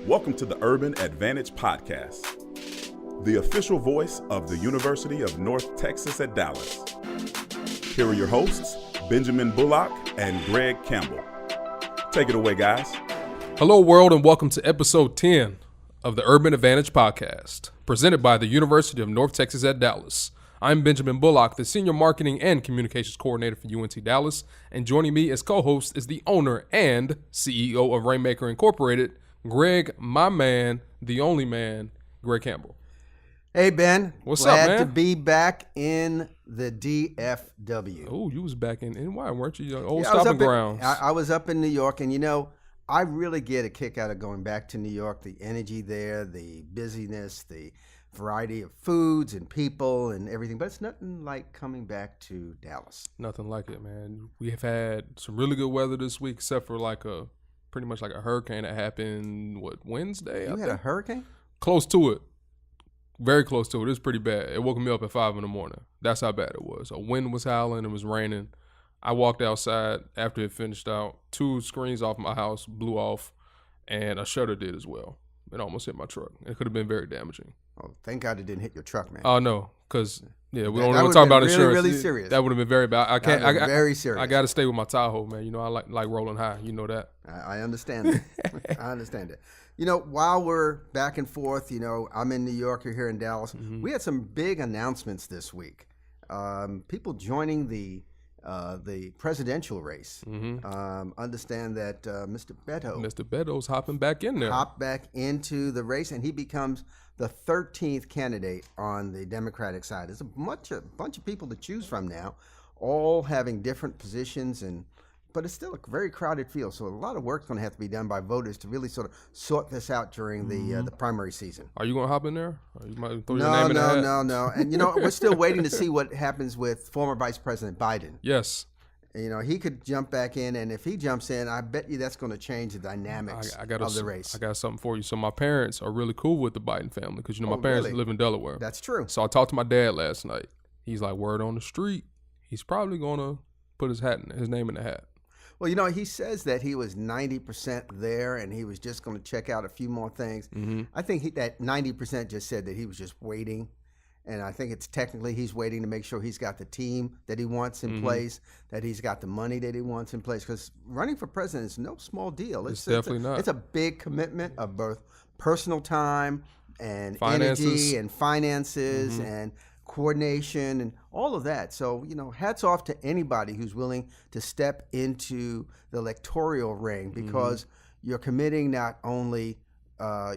Welcome to the Urban Advantage Podcast, the official voice of the University of North Texas at Dallas. Here are your hosts, Benjamin Bullock and Greg Campbell. Take it away, guys. Hello, world, and welcome to episode 10 of the Urban Advantage Podcast, presented by the University of North Texas at Dallas. I'm Benjamin Bullock, the Senior Marketing and Communications Coordinator for UNT Dallas, and joining me as co-host is the owner and CEO of Rainmaker Incorporated, Greg, my man, the only man, Greg Campbell. Hey, Ben. What's up, man? Glad to be back in the DFW. Oh, you was back in NY, weren't you? Your old I was stomping up in- grounds. I was up in New York, and I really get a kick out of going back to New York. The energy there, the busyness, the variety of foods and people and everything. But it's nothing like coming back to Dallas. Nothing like it, man. We have had some really good weather this week, except for pretty much like a hurricane that happened, Wednesday? You had a hurricane? Close to it. Very close to it. It was pretty bad. It woke me up at 5 in the morning. That's how bad it was. A wind was howling. It was raining. I walked outside after it finished out. 2 screens off my house blew off, and a shutter did as well. It almost hit my truck. It could have been very damaging. Oh, thank God it didn't hit your truck, man. Oh, no, because, we don't That want to would've talk been about really, insurance. really serious. That would have been very bad. Very serious. I got to stay with my Tahoe, man. I like rolling high. You know that. I understand that. I understand it. While we're back and forth, I'm in New York, you're here in Dallas. Mm-hmm. We had some big announcements this week. People joining the presidential race. Mm-hmm. Understand that Mr. Beto's hopping back in there. hopped back into the race, and he becomes the 13th candidate on the Democratic side. There's a bunch of people to choose from now, all having different positions, but it's still a very crowded field. So a lot of work's going to have to be done by voters to really sort of sort this out during the primary season. Are you going to hop in there? Or you might throw your name in the hat? No. And we're still waiting to see what happens with former Vice President Biden. Yes. He could jump back in, and if he jumps in, I bet you that's going to change the dynamics of the race. I got something for you. So my parents are really cool with the Biden family because, my parents really? live in Delaware. That's true. So I talked to my dad last night. He's like, word on the street, he's probably going to put his name in the hat. Well, he says that he was 90% there and he was just going to check out a few more things. Mm-hmm. I think that 90% just said that he was just waiting. And I think it's technically he's waiting to make sure he's got the team that he wants in place, that he's got the money that he wants in place. Because running for president is no small deal. It's definitely not. It's a big commitment of both personal time and finances. energy and finances and coordination and all of that. So, hats off to anybody who's willing to step into the electoral ring because you're committing not only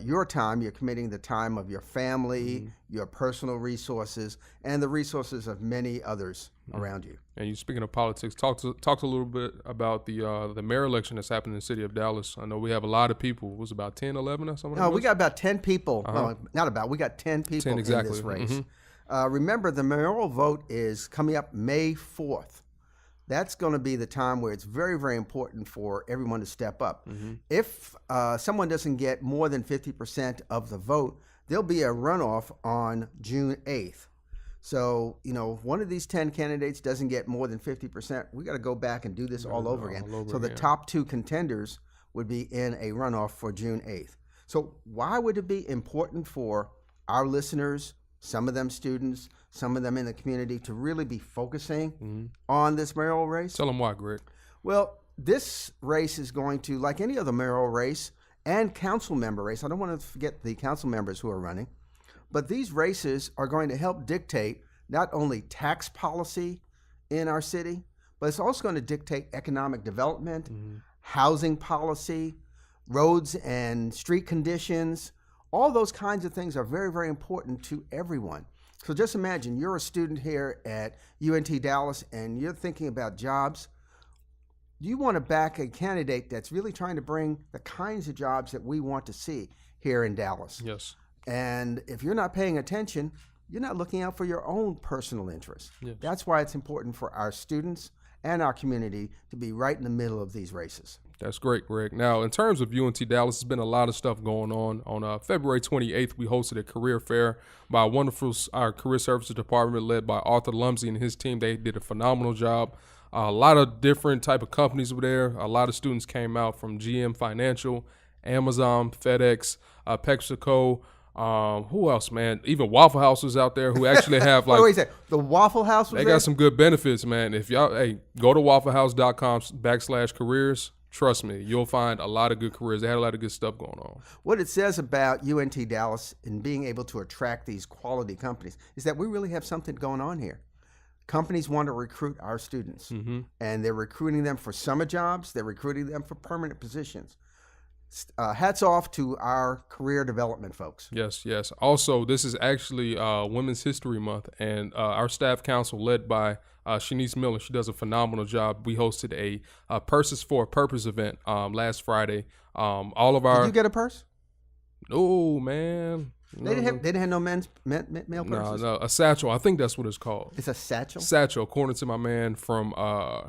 your time, you're committing the time of your family, your personal resources, and the resources of many others around you. And you speaking of politics, talk a little bit about the mayor election that's happening in the city of Dallas. I know we have a lot of people. It was about 10, 11 or something? No, we got about 10 people. We got 10 people 10 exactly. in this race. Remember, the mayoral vote is coming up May 4th. That's going to be the time where it's very, very important for everyone to step up. If someone doesn't get more than 50% of the vote, there'll be a runoff on June 8th. So, one of these 10 candidates doesn't get more than 50%, we got to go back and do this all over again. The top 2 contenders would be in a runoff for June 8th. So why would it be important for our listeners, some of them students, some of them in the community, to really be focusing on this mayoral race? Tell them why, Greg. Well, this race is going to, like any other mayoral race and council member race, I don't want to forget the council members who are running, but these races are going to help dictate not only tax policy in our city, but it's also going to dictate economic development, housing policy, roads and street conditions. All those kinds of things are very, very important to everyone. So just imagine you're a student here at UNT Dallas and you're thinking about jobs. You want to back a candidate that's really trying to bring the kinds of jobs that we want to see here in Dallas. Yes. And if you're not paying attention, you're not looking out for your own personal interests. Yes. That's why it's important for our students and our community to be right in the middle of these races. That's great, Greg. Now, in terms of UNT Dallas, there's been a lot of stuff going on. On February 28th, we hosted a career fair by our career services department led by Arthur Lumsey and his team. They did a phenomenal job. A lot of different type of companies were there. A lot of students came out from GM Financial, Amazon, FedEx, PepsiCo. Who else, man? Even Waffle Houses out there who actually have like. Wait a second. The Waffle House was They there? got some good benefits, man. If y'all, go to wafflehouse.com/careers. Trust me, you'll find a lot of good careers. They had a lot of good stuff going on. What it says about UNT Dallas and being able to attract these quality companies is that we really have something going on here. Companies want to recruit our students, and they're recruiting them for summer jobs. They're recruiting them for permanent positions. Hats off to our career development folks. Yes, yes. Also, this is actually Women's History Month, and our staff council, led by Shanice Miller, she does a phenomenal job. We hosted a Purses for a Purpose event last Friday. All of our Did you get a purse? Oh man, They didn't have no male purses. No, a satchel. I think that's what it's called. It's a satchel. Satchel, according to my man from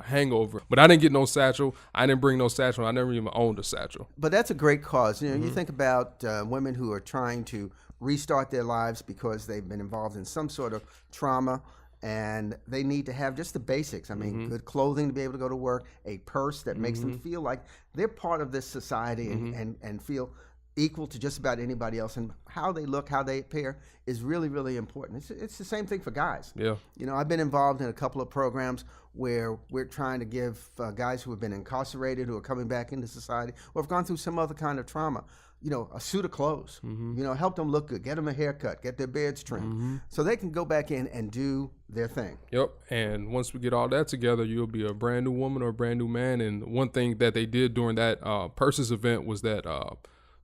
Hangover. But I didn't get no satchel. I didn't bring no satchel. I never even owned a satchel. But that's a great cause. You know, you think about women who are trying to restart their lives because they've been involved in some sort of trauma, and they need to have just the basics. I mean, good clothing to be able to go to work, a purse that makes them feel like they're part of this society and feel equal to just about anybody else, and how they look, how they appear is really, really important. It's the same thing for guys. Yeah. You know, I've been involved in a couple of programs where we're trying to give guys who have been incarcerated, who are coming back into society, or have gone through some other kind of trauma, you know, a suit of clothes, you know, help them look good, get them a haircut, get their beards trimmed, so they can go back in and do their thing. Yep. And once we get all that together, you'll be a brand new woman or a brand new man. And one thing that they did during that Purses event was that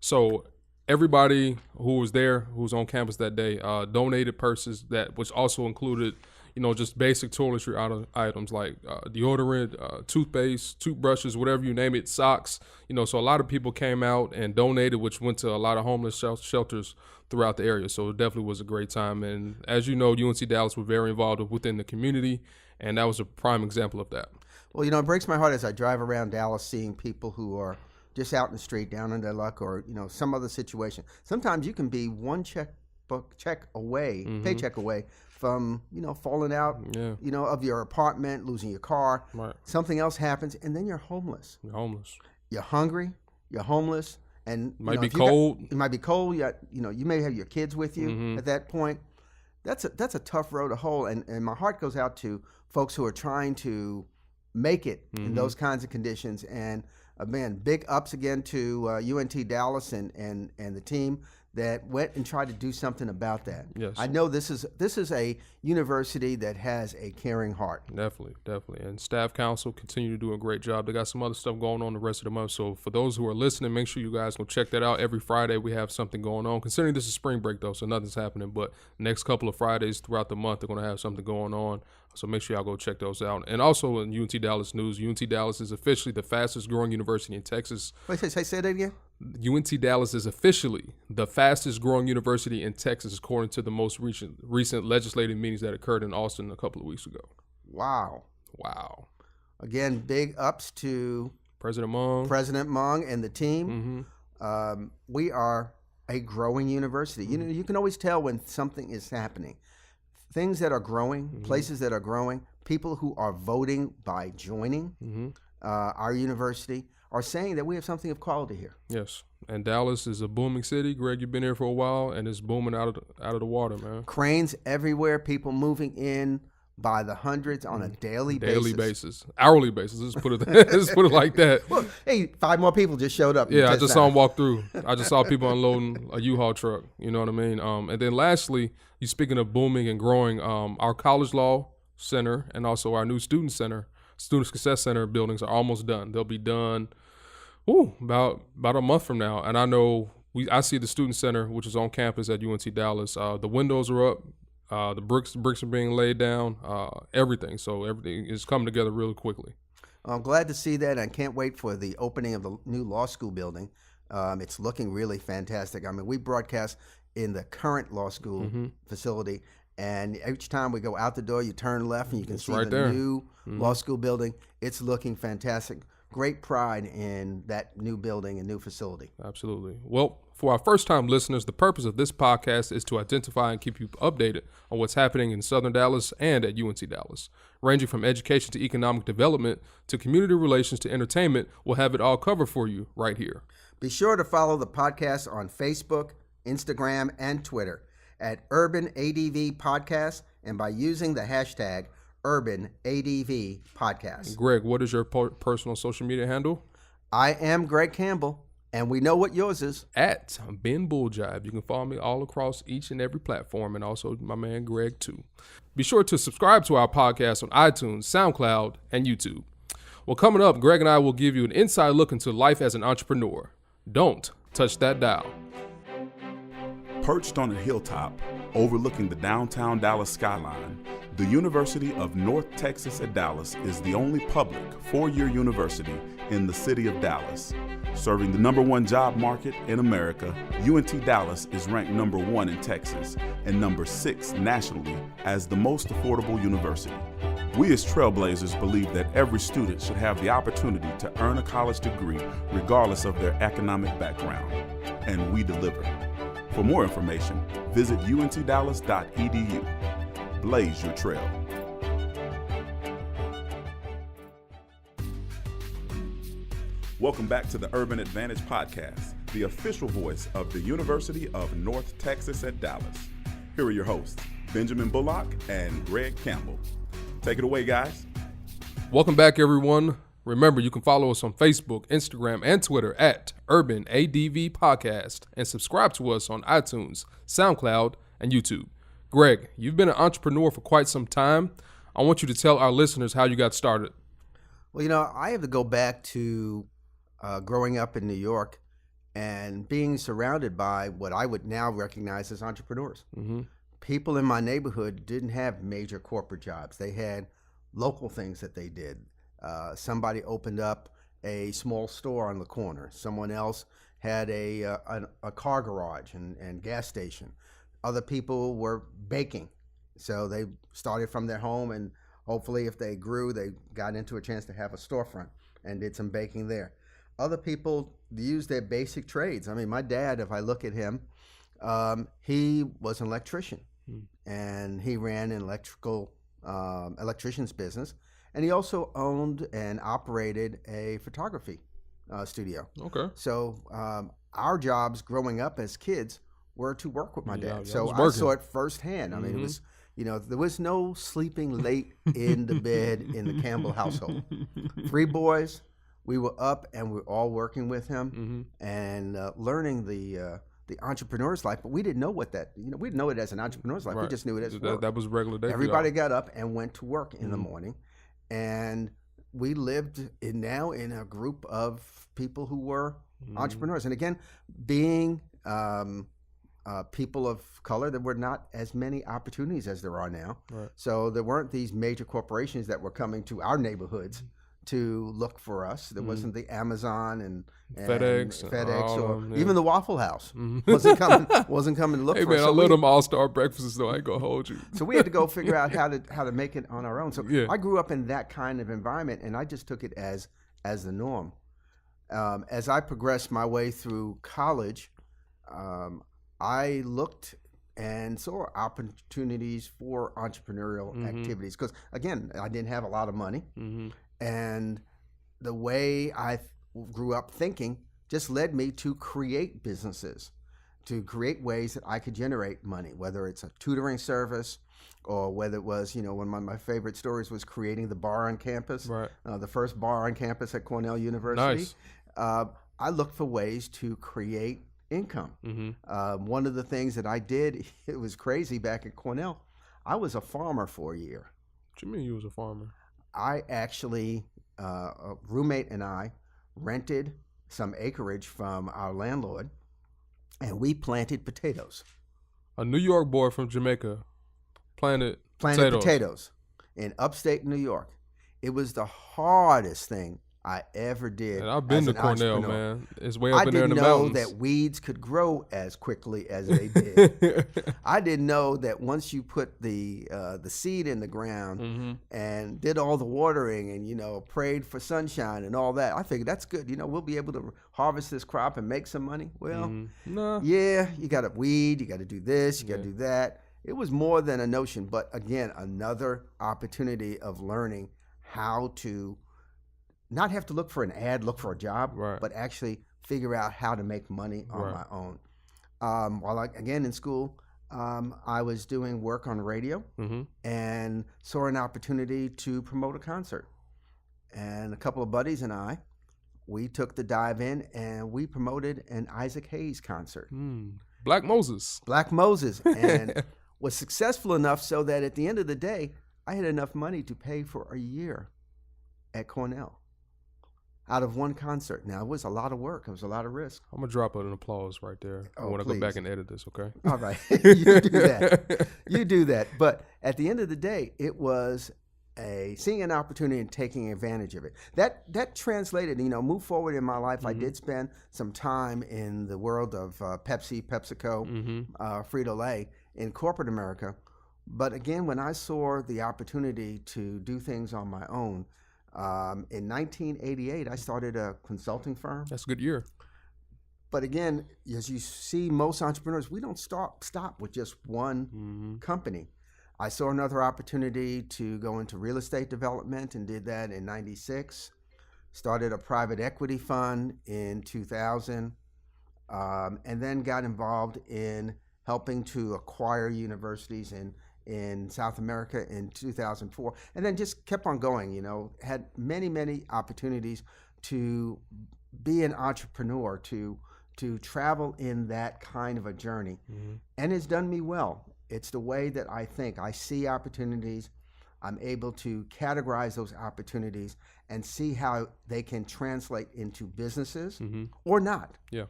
so everybody who was there, who was on campus that day, donated purses which also included, you know, just basic toiletry items like deodorant, toothpaste, toothbrushes, whatever you name it, socks. You know, so a lot of people came out and donated, which went to a lot of homeless shelters throughout the area. So it definitely was a great time. And as you know, UNC Dallas were very involved within the community, and that was a prime example of that. Well, you know, it breaks my heart as I drive around Dallas seeing people who are just out in the street, down on their luck, or, you know, some other situation. Sometimes you can be one paycheck away from, you know, falling out, you know, of your apartment, losing your car. Right. Something else happens, and then you're homeless. You're homeless. You're hungry. You're homeless, and Might you know, be cold. It might be cold. You know, you may have your kids with you at that point. That's a tough road to hoe, and my heart goes out to folks who are trying to make it in those kinds of conditions. And man, big ups again to UNT Dallas and the team that went and tried to do something about that. Yes. I know this is a university that has a caring heart. Definitely. And staff council continue to do a great job. They got some other stuff going on the rest of the month. So for those who are listening, make sure you guys go check that out. Every Friday we have something going on. Considering this is spring break though, so nothing's happening. But next couple of Fridays throughout the month, they're going to have something going on. So make sure y'all go check those out. And also in UNT Dallas news, UNT Dallas is officially the fastest growing university in Texas. Wait, say that again? UNT Dallas is officially the fastest growing university in Texas, according to the most recent legislative meetings that occurred in Austin a couple of weeks ago. Wow. Again, big ups to President Mung and the team. We are a growing university. You know, you can always tell when something is happening. Things that are growing, places that are growing, people who are voting by joining our university are saying that we have something of quality here. Yes, and Dallas is a booming city. Greg, you've been here for a while, and it's booming out of the water, man. Cranes everywhere, people moving in by the hundreds on a daily basis. Hourly basis. Let's put it like that. Well, hey, 5 more people just showed up. Yeah, I just saw them walk through. I just saw people unloading a U-Haul truck. You know what I mean? And then lastly, you speaking of booming and growing, our College Law Center and also our new Student Success Center buildings are almost done. They'll be done about a month from now. And I know I see the Student Center, which is on campus at UNC Dallas. The windows are up. The bricks are being laid down. Everything. So everything is coming together really quickly. I'm glad to see that. I can't wait for the opening of the new law school building. It's looking really fantastic. I mean, we broadcast in the current law school facility, and each time we go out the door, you turn left and you can see right the there. new law school building. It's looking fantastic. great pride in that new building and new facility. Absolutely. Well, for our first-time listeners, the purpose of this podcast is to identify and keep you updated on what's happening in Southern Dallas and at UNT Dallas. Ranging from education to economic development to community relations to entertainment, we'll have it all covered for you right here. Be sure to follow the podcast on Facebook, Instagram, and Twitter at Urban ADV Podcast and by using the hashtag Urban ADV Podcast. Greg, what is your personal social media handle? I am Greg Campbell, and we know what yours is. At Ben Bulljive. You can follow me all across each and every platform, and also my man Greg too. Be sure to subscribe to our podcast on iTunes, SoundCloud, and YouTube. Well, coming up, Greg and I will give you an inside look into life as an entrepreneur. Don't touch that dial. Perched on a hilltop overlooking the downtown Dallas skyline, the University of North Texas at Dallas is the only public four-year university in the city of Dallas. Serving the #1 job market in America, UNT Dallas is ranked #1 in Texas and #6 nationally as the most affordable university. We as Trailblazers believe that every student should have the opportunity to earn a college degree regardless of their economic background, and we deliver. For more information, visit untdallas.edu. Blaze your trail. Welcome back to the Urban Advantage Podcast, the official voice of the University of North Texas at Dallas. Here are your hosts, Benjamin Bullock and Greg Campbell. Take it away, guys. Welcome back, everyone. Remember, you can follow us on Facebook, Instagram, and Twitter at Urban ADV Podcast and subscribe to us on iTunes, SoundCloud, and YouTube. Greg, you've been an entrepreneur for quite some time. I want you to tell our listeners how you got started. Well, I have to go back to growing up in New York and being surrounded by what I would now recognize as entrepreneurs. Mm-hmm. People in my neighborhood didn't have major corporate jobs. They had local things that they did. Somebody opened up a small store on the corner. Someone else had a car garage and gas station. Other people were baking. So they started from their home, and hopefully if they grew, they got into a chance to have a storefront and did some baking there. Other people used their basic trades. I mean, my dad, if I look at him, he was an electrician, and he ran an electrician's business. And he also owned and operated a photography studio. Okay. So our jobs growing up as kids were to work with my dad. So I I saw it firsthand. I mean, it was, there was no sleeping late in the bed in the Campbell household. 3 boys, we were up and we were all working with him and learning the entrepreneur's life, but we didn't know what that, we didn't know it as an entrepreneur's life. Right. We just knew it as work. That was a regular day. Everybody got up and went to work in the morning. And we lived in a group of people who were entrepreneurs. And again, being people of color, there were not as many opportunities as there are now. Right. So there weren't these major corporations that were coming to our neighborhoods to look for us. There wasn't the Amazon and FedEx or even the Waffle House wasn't coming to look hey, for man, us. I So love them all-star breakfasts, though. I ain't gonna hold you. So we had to go figure out how to make it on our own. So Yeah. I grew up in that kind of environment, and I just took it as the norm. As I progressed my way through college, I looked and saw opportunities for entrepreneurial activities. Because again, I didn't have a lot of money, and the way I grew up thinking just led me to create businesses, to create ways that I could generate money, whether it's a tutoring service or whether it was, one of my favorite stories was creating the bar on campus, Right. The first bar on campus at Cornell University. Nice. I looked for ways to create income. One of the things that I did, it was crazy back at Cornell, I was a farmer for a year. What you mean you was a farmer? I actually, a roommate and I rented some acreage from our landlord, and we planted potatoes. A New York boy from Jamaica planted Potatoes in upstate New York. It was the hardest thing I ever did. And I've been as to an Cornell, entrepreneur. man. It's way up I in there in didn't the know mountains. that weeds could grow as quickly as they did. I didn't know that once you put the seed in the ground and did all the watering and prayed for sunshine and all that, I figured that's good. We'll be able to harvest this crop and make some money. Well, No. yeah, you got to weed, you got to do this, you got to do that. It was more than a notion, but again, another opportunity of learning how to not have to look for an ad, look for a job, Right. but actually figure out how to make money on Right. my own. While again in school, I was doing work on radio and saw an opportunity to promote a concert. And a couple of buddies and I, we took the dive in and we promoted an Isaac Hayes concert. Black Moses. Black Moses, and was successful enough so that at the end of the day, I had enough money to pay for a year at Cornell out of one concert. Now, it was a lot of work. It was a lot of risk. I'm going to drop an applause right there. I want to go please. back and edit this, okay? All right. You do that. You do that. But at the end of the day, it was seeing an opportunity and taking advantage of it. That translated, move forward in my life. I did spend some time in the world of Pepsi, PepsiCo, Frito-Lay in corporate America. But again, when I saw the opportunity to do things on my own, in 1988, I started a consulting firm. That's a good year. But again, as you see, most entrepreneurs, we don't stop with just one company. I saw another opportunity to go into real estate development and did that in 96. Started a private equity fund in 2000, and then got involved in helping to acquire universities in South America in 2004, and then just kept on going. Had many opportunities to be an entrepreneur, to travel in that kind of a journey, and it's done me well. It's the way that I think. I see opportunities. I'm able to categorize those opportunities and see how they can translate into businesses or not. Yeah.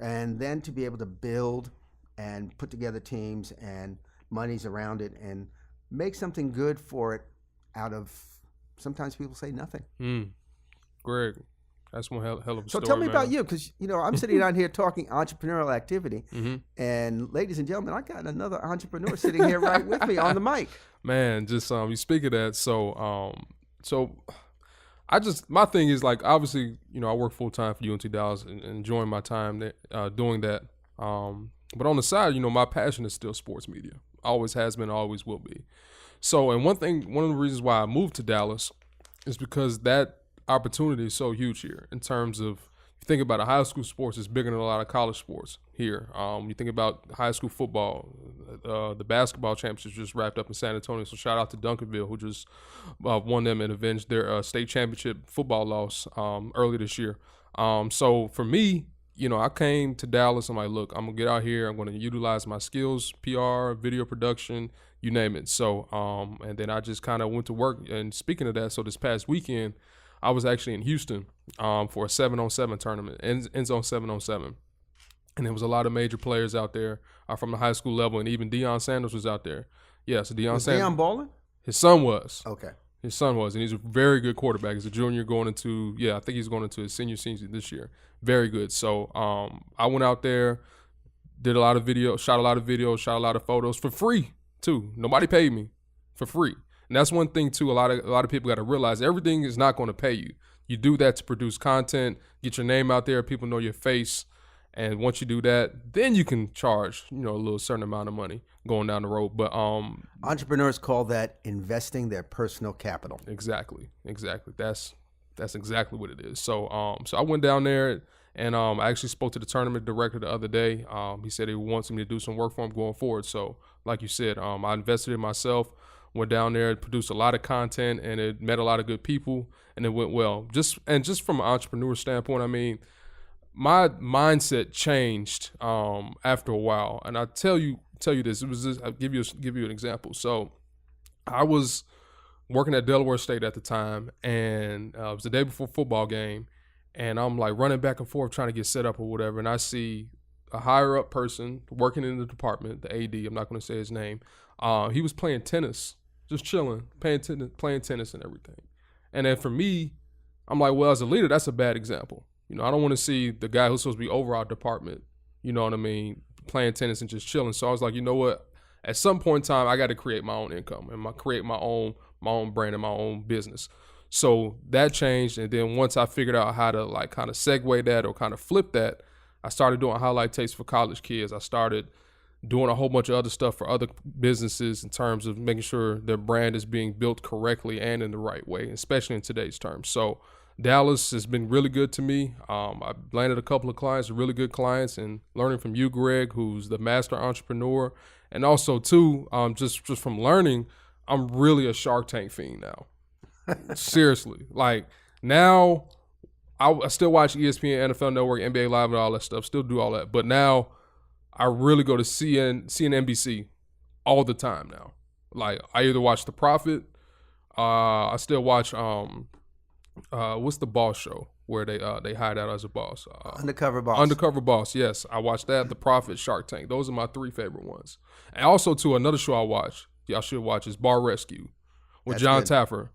And then to be able to build and put together teams and monies around it and make something good for it out of, sometimes people say nothing. Greg, that's one hell of a story. So tell me man. about you, because I'm sitting down here talking entrepreneurial activity, and ladies and gentlemen, I got another entrepreneur sitting here right with me on the mic. Man, just you speak of that. So my thing is, like, obviously, I work full time for UNT Dallas and enjoying my time doing that. But on the side, my passion is still sports media. Always has been, always will be. So, and one of the reasons why I moved to Dallas is because that opportunity is so huge here in terms of, if you think about it, high school sports is bigger than a lot of college sports here. You think about high school football, the basketball championships just wrapped up in San Antonio. So shout out to Duncanville, who just won them and avenged their state championship football loss early this year. So for me, I came to Dallas. I'm like, look, I'm going to get out here. I'm going to utilize my skills, PR, video production, you name it. So, and then I just kind of went to work. And speaking of that, so this past weekend, I was actually in Houston for a 7-on-7 tournament, end zone 7-on-7. And there was a lot of major players out there from the high school level, and even Deion Sanders was out there. Yeah, so Deion Sanders. Deion balling? His son was. Okay. His son was, and he's a very good quarterback. He's a junior going into, I think he's going into his senior season this year. Very good. So I went out there, did a lot of videos, shot a lot of videos, shot a lot of photos for free too. Nobody paid me, for free. And that's one thing too. A lot of people got to realize everything is not going to pay you. You do that to produce content, get your name out there, people know your face, and once you do that, then you can charge a little certain amount of money going down the road. But entrepreneurs call that investing their personal capital. Exactly. That's exactly what it is. So I went down there and I actually spoke to the tournament director the other day. He said he wants me to do some work for him going forward. So like you said, I invested in myself, went down there, produced a lot of content, and it met a lot of good people, and it went well. Just from an entrepreneur standpoint, I mean, my mindset changed after a while. And I tell you this, it was just, I'll give you an example. So I was working at Delaware State at the time, and it was the day before football game, and I'm like running back and forth trying to get set up or whatever, and I see a higher up person working in the department, the AD, I'm not going to say his name. He was playing tennis, just chilling, playing tennis and everything. And then for me, I'm like, well, as a leader, that's a bad example. You know, I don't want to see the guy who's supposed to be over our department, you know what I mean, playing tennis and just chilling. So I was like, you know what? At some point in time, I got to create my own income and create my own brand and my own business. So that changed. And then once I figured out how to like kind of segue that or kind of flip that, I started doing highlight tapes for college kids. I started doing a whole bunch of other stuff for other businesses in terms of making sure their brand is being built correctly and in the right way, especially in today's terms. So Dallas has been really good to me. I've landed a couple of clients, really good clients, and learning from you, Greg, who's the master entrepreneur. And also, too, just from learning, I'm really a Shark Tank fiend now. Seriously. Like, now, I still watch ESPN, NFL Network, NBA Live, and all that stuff. Still do all that. But now, I really go to CNBC all the time now. Like, I either watch The Prophet, I still watch, what's the boss show where they hired out as a boss? Undercover Boss. Undercover Boss, yes. I watched that, The Prophet, Shark Tank. Those are my 3 favorite ones. And also, too, another show I watch, y'all should watch, is Bar Rescue with That's John good. Taffer.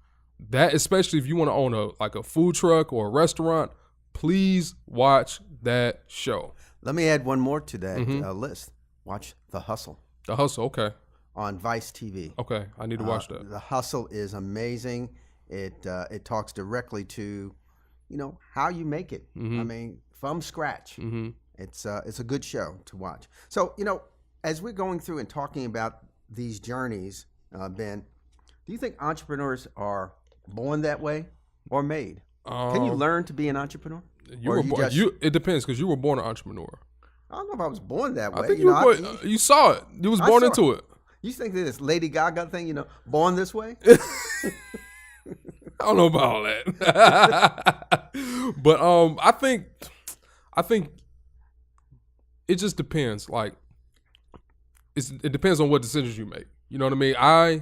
That, a if you want to own a food truck or a restaurant, please watch that show. Let me add one more to that Mm-hmm. list. Watch The Hustle The Hustle, okay. on Vice TV. Okay, I need to watch that. The Hustle is amazing. It talks directly to, how you make it. Mm-hmm. I mean, from scratch. Mm-hmm. It's a good show to watch. So, as we're going through and talking about these journeys, Ben, do you think entrepreneurs are born that way or made? Can you learn to be an entrepreneur? It depends, because you were born an entrepreneur. I don't know if I was born that way. I think you saw it. You was born into it. You think that this Lady Gaga thing, born this way? I don't know about all that. But I think it just depends. Like, it depends on what decisions you make. You know what I mean? I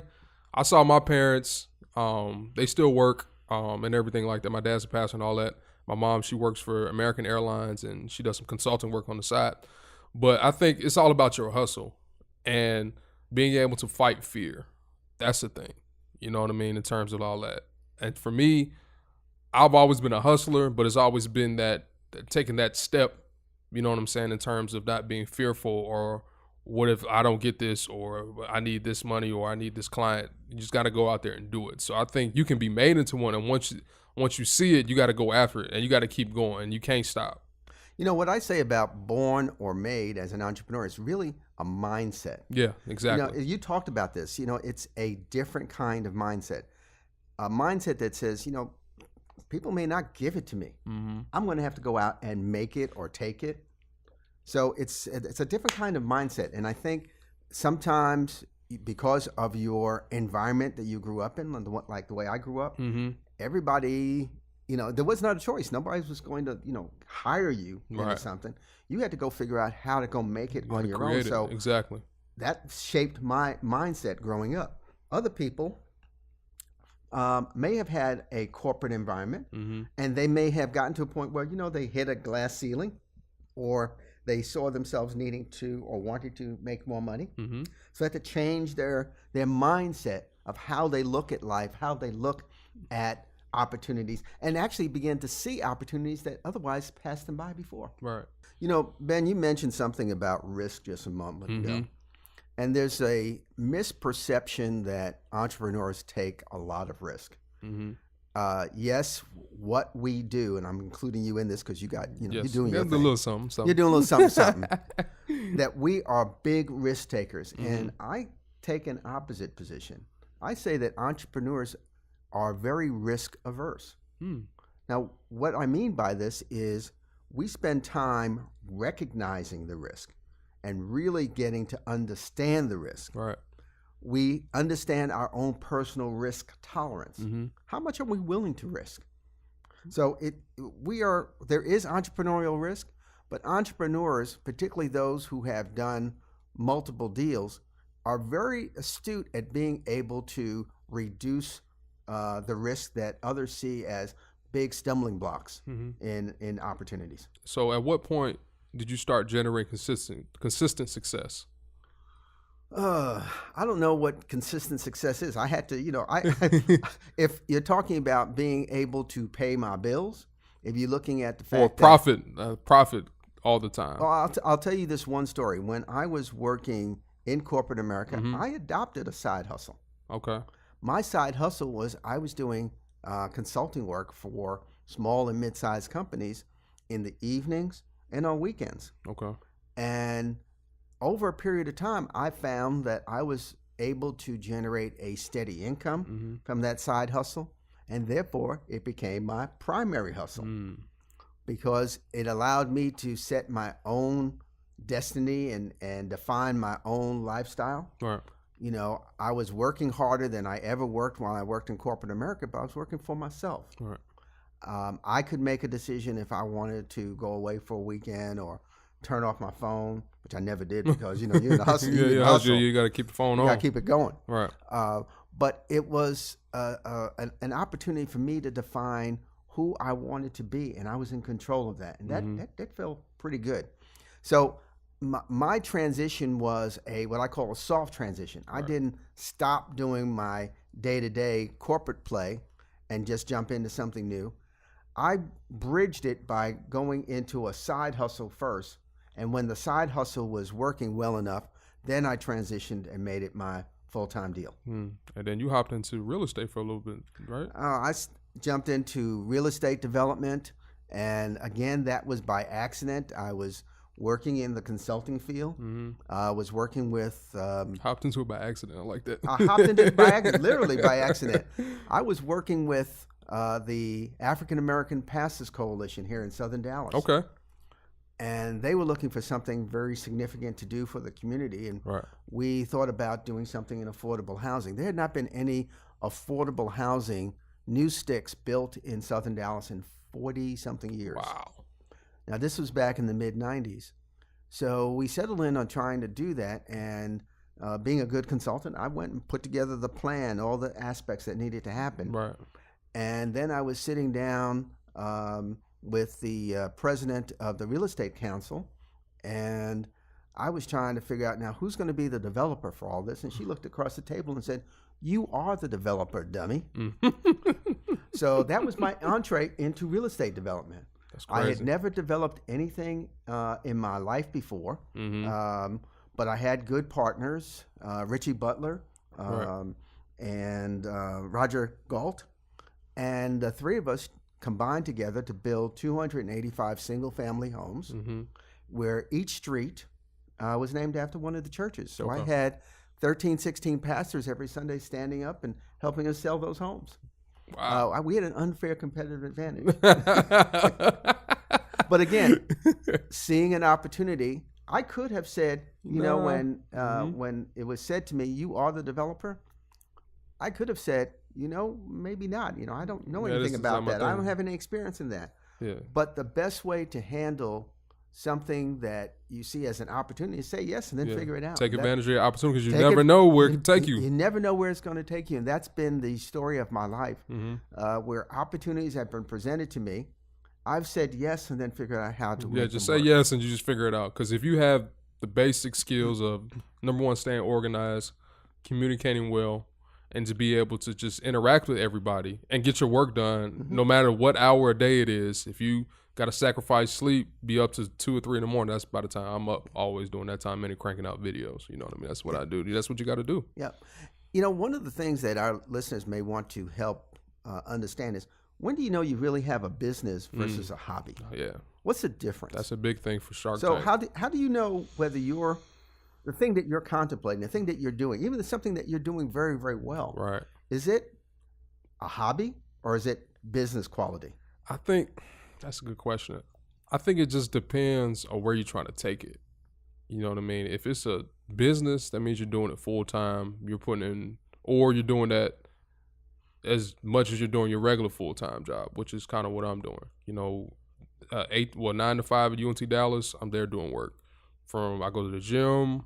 saw my parents, they still work and everything like that. My dad's a pastor and all that. My mom, she works for American Airlines and she does some consulting work on the side. But I think it's all about your hustle and being able to fight fear. That's the thing. You know what I mean? In terms of all that. And for me, I've always been a hustler, but it's always been that taking that step, you know what I'm saying, in terms of not being fearful or what if I don't get this or I need this money or I need this client. You just got to go out there and do it. So I think you can be made into one. And once you see it, you got to go after it and you got to keep going. You can't stop. What I say about born or made as an entrepreneur is really a mindset. Yeah, exactly. You talked about this. It's a different kind of mindset. A mindset that says, people may not give it to me. Mm-hmm. I'm going to have to go out and make it or take it. So it's a different kind of mindset. And I think sometimes because of your environment that you grew up in, like the way I grew up, mm-hmm. everybody, there was not a choice. Nobody was going to, hire you into something. You had to go figure out how to go make it on your own. So exactly. That shaped my mindset growing up. Other people may have had a corporate environment, mm-hmm. and they may have gotten to a point where, they hit a glass ceiling or they saw themselves needing to or wanted to make more money. Mm-hmm. So they had to change their mindset of how they look at life, how they look at opportunities, and actually begin to see opportunities that otherwise passed them by before. Right. Ben, you mentioned something about risk just a moment mm-hmm. ago. And there's a misperception that entrepreneurs take a lot of risk. Mm-hmm. Yes, what we do, and I'm including you in this because you got, yes. you're doing your thing. A little something. You're doing a little something. That we are big risk takers. Mm-hmm. And I take an opposite position. I say that entrepreneurs are very risk averse. Mm. Now, what I mean by this is we spend time recognizing the risk and really getting to understand the risk. Right. We understand our own personal risk tolerance. Mm-hmm. How much are we willing to risk? So there is entrepreneurial risk, but entrepreneurs, particularly those who have done multiple deals, are very astute at being able to reduce the risk that others see as big stumbling blocks mm-hmm. in opportunities. So at what point did you start generating consistent success? I don't know what consistent success is. I had to, if you're talking about being able to pay my bills, if you're looking at the fact Or profit all the time. well, I'll tell you this one story. When I was working in corporate America, I adopted a side hustle. Okay. My side hustle was I was doing consulting work for small and mid-sized companies in the evenings and on weekends. Okay. And over a period of time, I found that I was able to generate a steady income from that side hustle, and therefore it became my primary hustle because it allowed me to set my own destiny and define my own lifestyle. Right. I was working harder than I ever worked while I worked in corporate America, but I was working for myself. Right. I could make a decision if I wanted to go away for a weekend or turn off my phone, which I never did because you're in the hustle. You got to keep the phone on. You got to keep it going. Right. But it was an opportunity for me to define who I wanted to be, and I was in control of that, and that felt pretty good. So my transition was what I call a soft transition. I didn't stop doing my day-to-day corporate play and just jump into something new. I bridged it by going into a side hustle first. And when the side hustle was working well enough, then I transitioned and made it my full-time deal. And then you hopped into real estate for a little bit, right? I jumped into real estate development. And again, that was by accident. I was working in the consulting field. I was working with... hopped into it by accident. I like that. I hopped into it by accident, literally by accident. I was working with the African American Pastors Coalition here in Southern Dallas. Okay. And they were looking for something very significant to do for the community. And we thought about doing something in affordable housing. There had not been any affordable housing, new sticks built in Southern Dallas in 40-something years. Wow. Now, this was back in the mid-'90s. So we settled in on trying to do that. And being a good consultant, I went and put together the plan, all the aspects that needed to happen. Right. And then I was sitting down with the president of the Real Estate Council, and I was trying to figure out now who's going to be the developer for all this. And she looked across the table and said, "You are the developer, dummy." So that was my entree into real estate development. That's crazy. I had never developed anything in my life before, but I had good partners, Richie Butler and Roger Galt, and the three of us combined together to build 285 single-family homes, where each street was named after one of the churches. So I had 13, 16 pastors every Sunday standing up and helping us sell those homes. Wow. We had an unfair competitive advantage. But again, seeing an opportunity, I could have said, when it was said to me, "You are the developer," I could have said, maybe not. I don't know anything about that. I don't have any experience in that. Yeah. But the best way to handle something that you see as an opportunity is say yes and then figure it out. Take advantage of your opportunity because you never know where it can take you. You never know where it's going to take you. And that's been the story of my life, where opportunities have been presented to me. I've said yes and then figured out how to make them just say work. yes and you just figure it out. Because if you have the basic skills of, number one, staying organized, communicating well, and to be able to just interact with everybody and get your work done, no matter what hour a day it is. If you got to sacrifice sleep, be up to 2 or 3 in the morning, that's by the time I'm up, always doing that time and cranking out videos. You know what I mean? That's what I do. That's what you got to do. Yeah. One of the things that our listeners may want to help understand is, when do you know you really have a business versus a hobby? Yeah. What's the difference? That's a big thing for Shark So Tank. how do you know whether the thing that you're contemplating, the thing that you're doing, even something that you're doing very, very well, Right. is it a hobby or is it business quality? I think that's a good question. I think it just depends on where you're trying to take it. You know what I mean? If it's a business, that means you're doing it full time. You're putting in, or you're doing that as much as you're doing your regular full time job, which is kind of what I'm doing. 9 to 5 at UNT Dallas. I'm there doing work. I go to the gym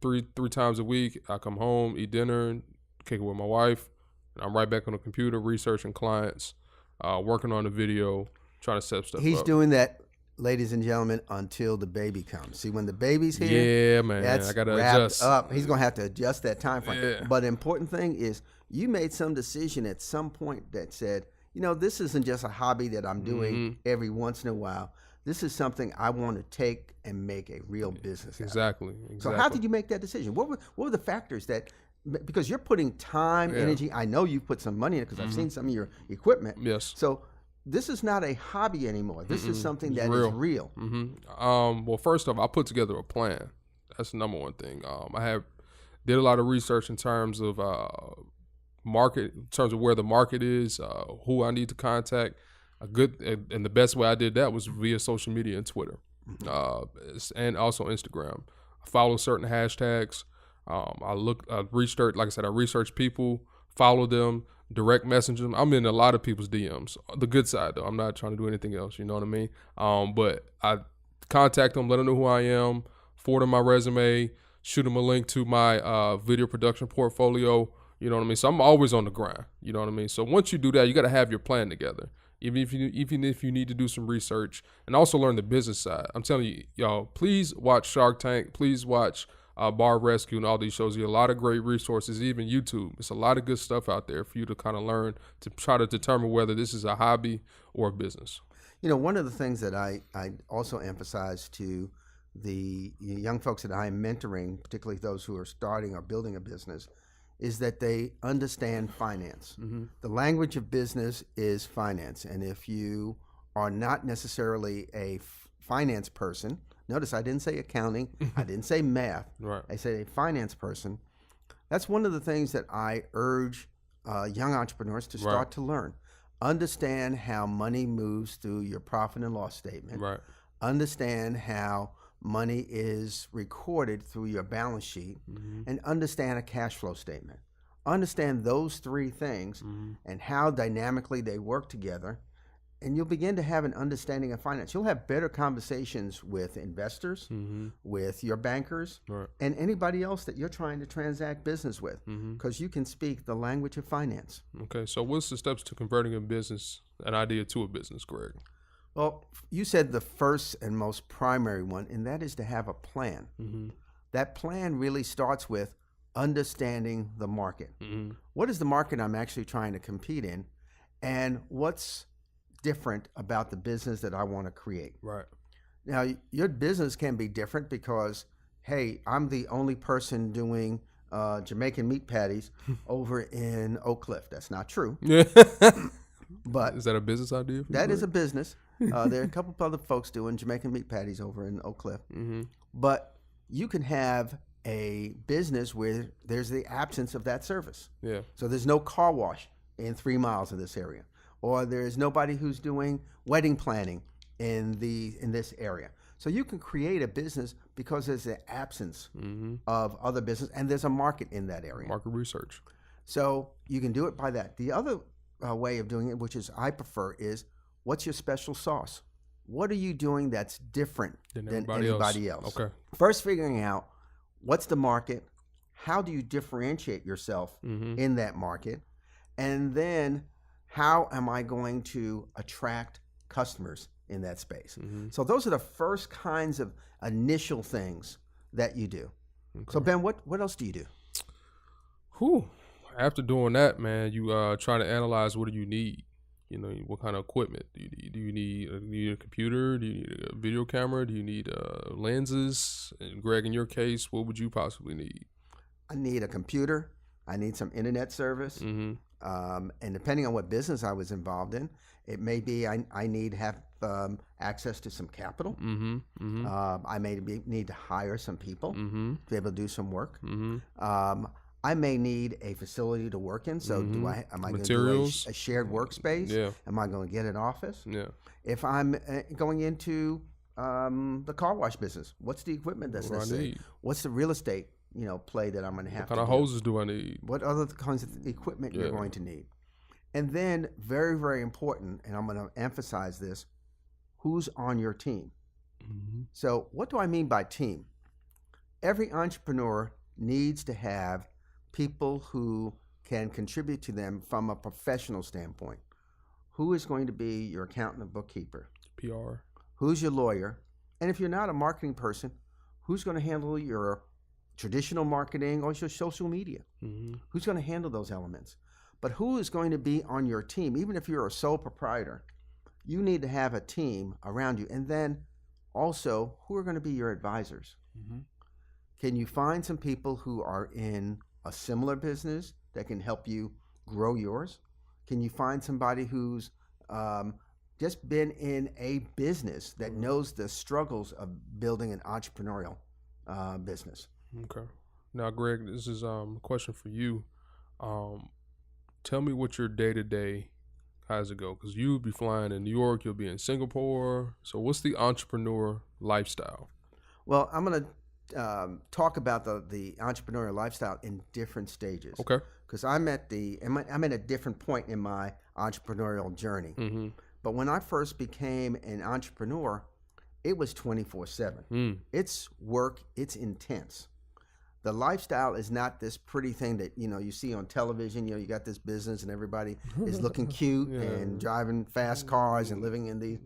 three times a week. I come home, eat dinner, kick it with my wife. And I'm right back on the computer researching clients, working on the video, trying to set stuff up. He's doing that ladies and gentlemen, until the baby comes. See, when the baby's here, Yeah, man. that's I gotta wrapped adjust. up. He's going to have to adjust that time frame. Yeah. But the important thing is you made some decision at some point that said, this isn't just a hobby that I'm doing every once in a while. This is something I want to take and make a real business out of. Exactly. So how did you make that decision? What were the factors that, because you're putting time, energy, I know you put some money in it because I've seen some of your equipment. Yes. So this is not a hobby anymore. This is something that is real. Well, first off, I put together a plan. That's the number one thing. I did a lot of research in terms of market, in terms of where the market is, who I need to contact. And the best way I did that was via social media and Twitter, and also Instagram. I follow certain hashtags. I researched, like I said, I researched people, follow them, direct message them. I'm in a lot of people's DMs. The good side, though. I'm not trying to do anything else. You know what I mean? But I contact them, let them know who I am, forward them my resume, shoot them a link to my video production portfolio. You know what I mean? So I'm always on the grind. You know what I mean? So once you do that, you got to have your plan together. Even if you need to do some research and also learn the business side. I'm telling you, y'all, please watch Shark Tank. Please watch Bar Rescue and all these shows. There are a lot of great resources, even YouTube. It's a lot of good stuff out there for you to kind of learn to try to determine whether this is a hobby or a business. One of the things that I also emphasize to the young folks that I'm mentoring, particularly those who are starting or building a business, is that they understand finance. The language of business is finance. And if you are not necessarily a finance person, notice I didn't say accounting, I didn't say math, Right. I said a finance person. That's one of the things that I urge young entrepreneurs to start to learn. Understand how money moves through your profit and loss statement. Right. Understand how money is recorded through your balance sheet, and understand a cash flow statement. Understand those three things and how dynamically they work together, and you'll begin to have an understanding of finance. You'll have better conversations with investors, with your bankers, and anybody else that you're trying to transact business with, because you can speak the language of finance. Okay, so what's the steps to converting an idea to a business, Greg? Well, you said the first and most primary one, and that is to have a plan. That plan really starts with understanding the market. What is the market I'm actually trying to compete in, and what's different about the business that I want to create? Right. Now, your business can be different because, hey, I'm the only person doing Jamaican meat patties over in Oak Cliff. That's not true. Yeah. But is that a business idea? That is a business. There are a couple of other folks doing Jamaican meat patties over in Oak Cliff. But you can have a business where there's the absence of that service. Yeah. So there's no car wash in 3 miles of this area, or there's nobody who's doing wedding planning in this area. So you can create a business because there's the absence of other business, and there's a market in that area. Market research. So you can do it by that. The other way of doing it, which is I prefer, is what's your special sauce? What are you doing that's different than anybody else? Okay. First, figuring out what's the market, how do you differentiate yourself in that market, and then how am I going to attract customers in that space? So those are the first kinds of initial things that you do. Okay. So Ben, what else do you do? Whew. After doing that, man, you try to analyze what do you need. You know, what kind of equipment do you need? Do you need a computer? Do you need a video camera? Do you need lenses? And Greg, in your case, what would you possibly need? I need a computer. I need some internet service. And depending on what business I was involved in, it may be I need to have access to some capital. I may need to hire some people to be able to do some work. I may need a facility to work in. So am I going to do a shared workspace? Yeah. Am I going to get an office? Yeah. If I'm going into the car wash business, what's the equipment that's necessary? What's the real estate play that I'm going to have to do? What kind of hoses do I need? What other kinds of equipment you're going to need? And then very, very important, and I'm going to emphasize this, who's on your team? So what do I mean by team? Every entrepreneur needs to have people who can contribute to them from a professional standpoint. Who is going to be your accountant and bookkeeper? PR. who's your lawyer, and if you're not a marketing person, who's going to handle your traditional marketing or your social media? Who's going to handle those elements? But who is going to be on your team? Even if you're a sole proprietor, you need to have a team around you. And then also, who are going to be your advisors? Can you find some people who are in a similar business that can help you grow yours? Can you find somebody who's just been in a business that knows the struggles of building an entrepreneurial business? Okay. Now, Greg, this is a question for you. Tell me what your day-to-day, how does it go? Because you'll be flying in New York, you'll be in Singapore. So what's the entrepreneur lifestyle? Well, I'm going to talk about the entrepreneurial lifestyle in different stages. Okay. Because I'm at a different point in my entrepreneurial journey. But when I first became an entrepreneur, it was 24/7. It's work, it's intense. The lifestyle is not this pretty thing that you see on television. You got this business and everybody is looking cute and driving fast cars and living in these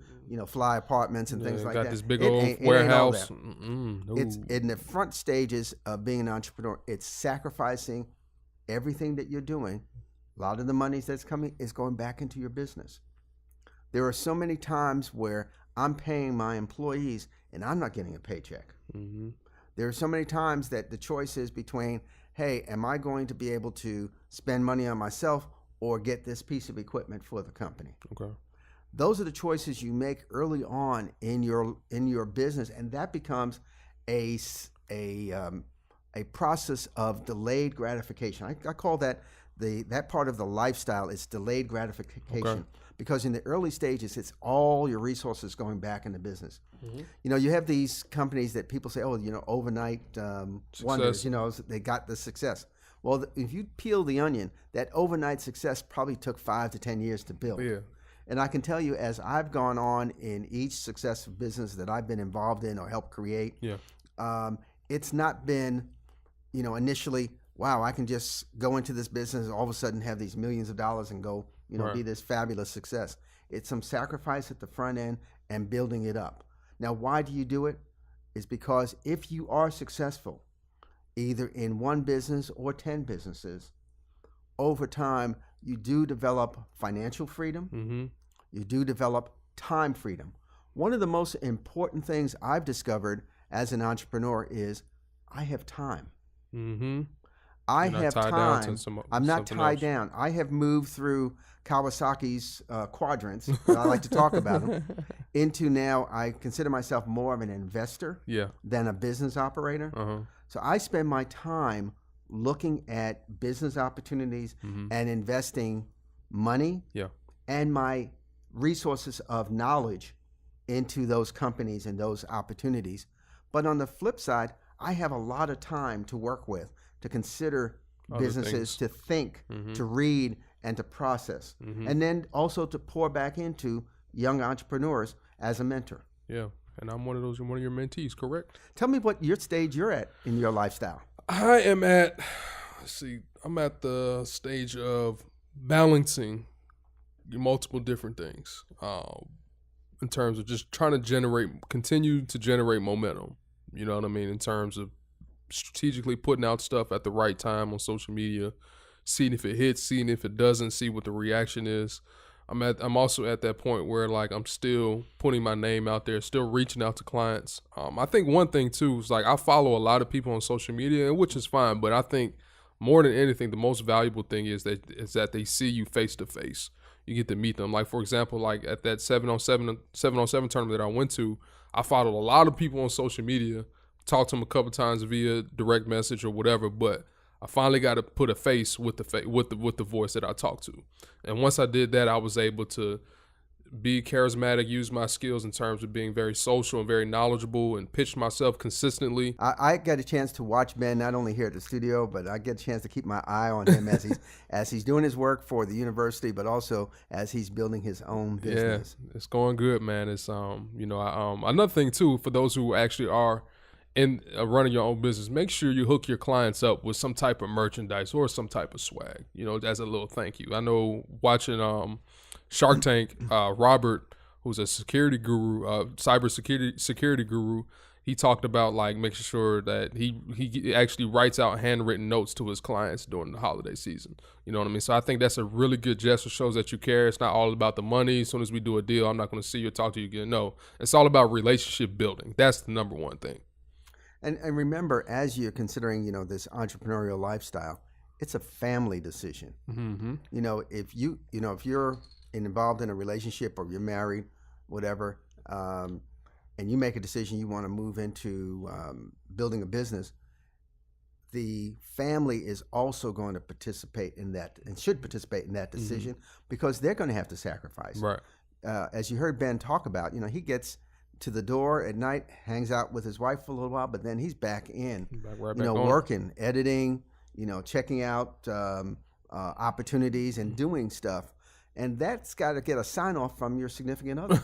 fly apartments and things like that. Got this big old warehouse. It's in the front stages of being an entrepreneur. It's sacrificing everything that you're doing. A lot of the money that's coming is going back into your business. There are so many times where I'm paying my employees and I'm not getting a paycheck. There are so many times that the choice is between, hey, am I going to be able to spend money on myself or get this piece of equipment for the company? Okay. Those are the choices you make early on in your business, and that becomes a process of delayed gratification. I call that that part of the lifestyle is delayed gratification. Okay. Because in the early stages, it's all your resources going back into business. You have these companies that people say, oh, overnight wonders, they got the success. Well, if you peel the onion, that overnight success probably took 5 to 10 years to build. Yeah. And I can tell you, as I've gone on in each successful business that I've been involved in or helped create, it's not been, initially, wow, I can just go into this business and all of a sudden have these millions of dollars and go, be this fabulous success. It's some sacrifice at the front end and building it up. Now, why do you do it? It's because if you are successful, either in one business or 10 businesses, over time, you do develop financial freedom. You do develop time freedom. One of the most important things I've discovered as an entrepreneur is I have time. I have time. I'm not tied down. I have moved through Kawasaki's quadrants, I like to talk about them, into now I consider myself more of an investor than a business operator. So I spend my time looking at business opportunities and investing money and my resources of knowledge into those companies and those opportunities. But on the flip side, I have a lot of time to work with, to consider businesses, to think, to read, and to process. And then also to pour back into young entrepreneurs as a mentor. Yeah, and I'm one of your mentees, correct? Tell me what your stage you're at in your lifestyle. I am at, I'm at the stage of balancing multiple different things in terms of just trying to continue to generate momentum. You know what I mean? In terms of strategically putting out stuff at the right time on social media, seeing if it hits, seeing if it doesn't, see what the reaction is. I'm also at that point where I'm still putting my name out there, still reaching out to clients. I think one thing too is I follow a lot of people on social media, which is fine, but I think more than anything, the most valuable thing is that they see you face to face. You get to meet them. For example, at that 7-on-7 tournament that I went to, I followed a lot of people on social media, talked to them a couple times via direct message or whatever, but I finally got to put a face with the voice that I talked to. And once I did that, I was able to be charismatic, use my skills in terms of being very social and very knowledgeable, and pitch myself consistently. I get a chance to watch Ben not only here at the studio, but I get a chance to keep my eye on him as he's doing his work for the university, but also as he's building his own business. Yeah, it's going good, man. It's another thing too, for those who actually are in running your own business, make sure you hook your clients up with some type of merchandise or some type of swag, as a little thank you. I know watching Shark Tank, Robert, who's a security guru, cyber security guru. He talked about like making sure that he actually writes out handwritten notes to his clients during the holiday season. You know what I mean? So I think that's a really good gesture. Shows that you care. It's not all about the money. As soon as we do a deal, I'm not going to see you or talk to you again. No, it's all about relationship building. That's the number one thing. And remember, as you're considering, this entrepreneurial lifestyle, it's a family decision. Mm-hmm. If you're involved in a relationship or you're married, whatever, and you make a decision you want to move into building a business, the family is also going to participate in that and should participate in that decision because they're going to have to sacrifice. Right. As you heard Ben talk about, he gets to the door at night, hangs out with his wife for a little while, but then he's back in, working, editing, checking out opportunities and doing stuff. And that's got to get a sign off from your significant other.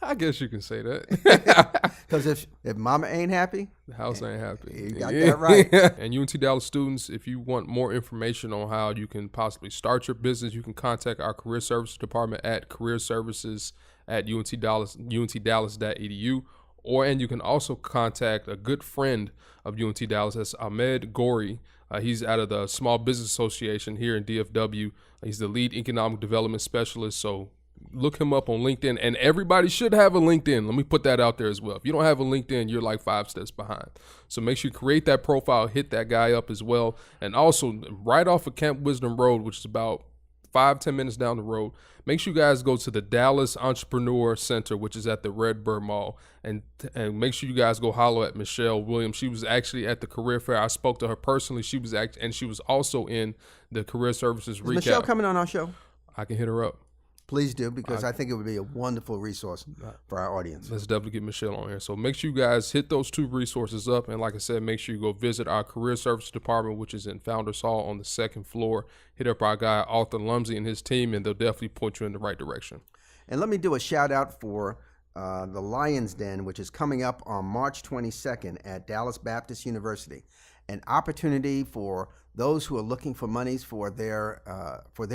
I guess you can say that. Because if mama ain't happy, the house ain't happy. You got that right. And UNT Dallas students, if you want more information on how you can possibly start your business, you can contact our career services department at careerservices@untdallas.edu, and you can also contact a good friend of UNT Dallas. That's Ahmed Gori. He's out of the Small Business Association here in DFW. He's the lead economic development specialist. So look him up on LinkedIn, and everybody should have a LinkedIn. Let me put that out there as well. If you don't have a LinkedIn, you're like 5 steps behind. So make sure you create that profile, hit that guy up as well. And also right off of Camp Wisdom Road, which is about 5-10 minutes down the road, make sure you guys go to the Dallas Entrepreneur Center, which is at the Redbird Mall, and make sure you guys go holler at Michelle Williams. She was actually at the career fair. I spoke to her personally. She was also in the career services recap. Is Michelle coming on our show? I can hit her up. Please do, because I think it would be a wonderful resource for our audience. Let's definitely get Michelle on here. So make sure you guys hit those 2 resources up. And like I said, make sure you go visit our career services department, which is in Founders Hall on the 2nd floor. Hit up our guy, Arthur Lumsey, and his team, and they'll definitely point you in the right direction. And let me do a shout out for the Lion's Den, which is coming up on March 22nd at Dallas Baptist University. An opportunity for those who are looking for monies for their